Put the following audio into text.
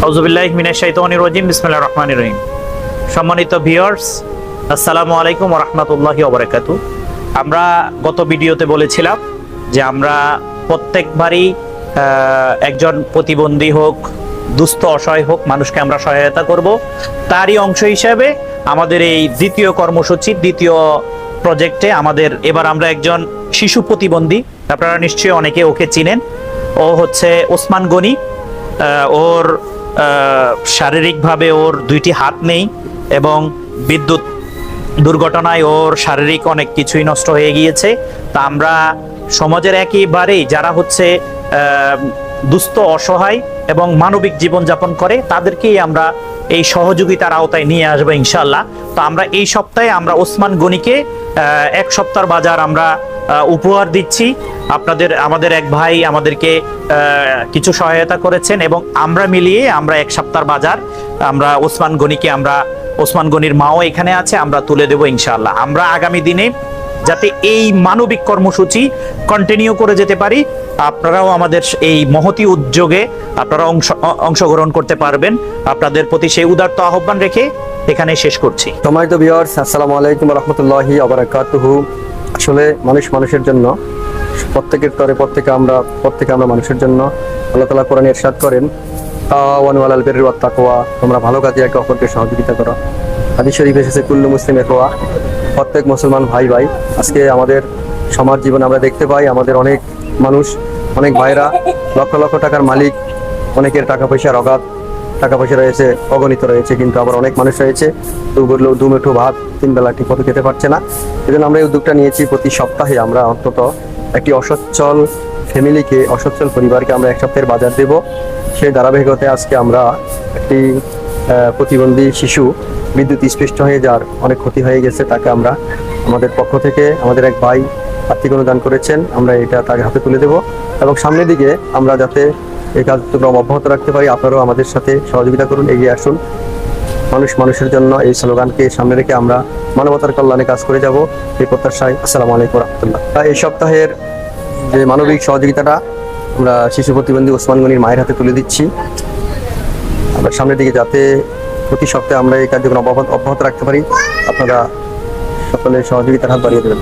আউযুবিল্লাহি মিনাশ শাইতানির রাজিম বিসমিল্লাহির রহমানির রহিম। সম্মানিত ভিউয়ার্স, আসসালামু আলাইকুম ওয়া রাহমাতুল্লাহি ওয়া বারাকাতুহু। আমরা গত ভিডিওতে বলেছিলাম যে আমরা প্রত্যেকবারই একজন প্রতিবন্ধী হোক, দুস্থ অসহায় হোক, মানুষকে আমরা সহায়তা করব। তারই অংশ হিসাবে আমাদের এই দ্বিতীয় কর্মসূচি, দ্বিতীয় প্রজেক্টে আমাদের এবার আমরা একজন শিশু প্রতিবন্ধী, আপনারা নিশ্চয়ই অনেকে ওকে চিনেন। ও হচ্ছে ওসমান গনি। ওর শারীরিকভাবে ওর দুইটি হাত নেই এবং বিদ্যুৎ দুর্ঘটনায় ওর শারীরিক অনেক কিছুই নষ্ট হয়ে গিয়েছে। তা আমরা সমাজের একেবারেই যারা হচ্ছে দুস্থ অসহায় এবং মানবিক জীবনযাপন করে তাদেরকেই আমরা এই সহযোগিতার আওতায় নিয়ে আসবো ইনশাল্লাহ। তো আমরা এই সপ্তাহে আমরা ওসমান গনিকে এক সপ্তাহের বাজার আমরা উপহার দিচ্ছি। আমাদের এক ভাই আমাদেরকে কিছু সহায়তা করেছেন এবং আমরা মিলিয়ে আমরা এক সপ্তাহের বাজার আমরা ওসমান গনির মাও এখানে আছে, আমরা তুলে দেবো ইনশাআল্লাহ। আমরা আগামী দিনে যাতে এই মানবিক কর্মসূচি কন্টিনিউ করে যেতে পারি, আপনারাও আমাদের এই মহতি উদ্যোগে আপনারা অংশগ্রহণ করতে পারবেন। আপনাদের প্রতি সেই উদারত আহ্বান রেখে এখানে শেষ করছি। সম্মানিত ভিউয়ার্স, আসসালামু আলাইকুম ওয়া রাহমাতুল্লাহি ওয়া বারাকাতুহু। আসলে মানুষের জন্য, প্রত্যেকে আমরা মানুষের জন্য। আল্লাহ তাআলা কোরআনে ইরশাদ করেন, তাআওয়ানু আলাল বিররি ওয়াত তাকওয়া, তোমরা ভালো কাজে একে অপরকে সহযোগিতা করো। হাদিস শরীফে এসেছে, কুল্লু মুসলিম ইখওয়া, প্রত্যেক মুসলমান ভাই ভাই। আজকে আমাদের সমাজ জীবনে আমরা দেখতে পাই আমাদের অনেক মানুষ, অনেক ভাইরা লক্ষ লক্ষ টাকার মালিক, অনেকের টাকা পয়সার অগাধ, টাকা পয়সা রয়েছে অগণিত রয়েছে, কিন্তু আবার অনেক মানুষ রয়েছে দু মুঠো ভাত তিন বেলা ঠিক মতো খেতে পারছে না। এই জন্য আমরা এই উদ্যোগটা নিয়েছি, প্রতি সপ্তাহে আমরা অন্তত একটি অসচ্ছল ফ্যামিলিকে, অসচ্ছল পরিবারকে আমরা এক সপ্তাহের বাজার দেব। সেই ধারাবাহিকতায় আজকে আমরা একটি প্রতিবন্ধী শিশু বিদ্যুৎ স্পৃষ্ট হয়ে যার অনেক ক্ষতি হয়ে গেছে, তাকে আমরা আমাদের পক্ষ থেকে, আমাদের এক ভাই আর্থিক অনুদান করেছেন, আমরা এটা তাকে হাতে তুলে দেব। এবং সামনের দিকে আমরা যাতে এই কার্যক্রম অব্যাহত রাখতে পারি, আপনারাও আমাদের সাথে সহযোগিতা করুন, এগিয়ে আসুন। মানুষের জন্য এই স্লোগানকে সামনে রেখে আমরা মানবতার কল্যাণে কাজ করে যাব এই প্রত্যাশায়। আসসালামু আলাইকুম ওয়া রাহমাতুল্লাহ। এই সপ্তাহের যে মানবিক সহযোগিতাটা আমরা শিশু প্রতিবন্ধী ওসমান গনির মায়ের হাতে তুলে দিচ্ছি। আমরা সামনের দিকে যাতে প্রতি সপ্তাহে আমরা এই কার্যক্রম অব্যাহত রাখতে পারি, আপনারা সকলের সহযোগিতার হাত বাড়িয়ে দেবেন।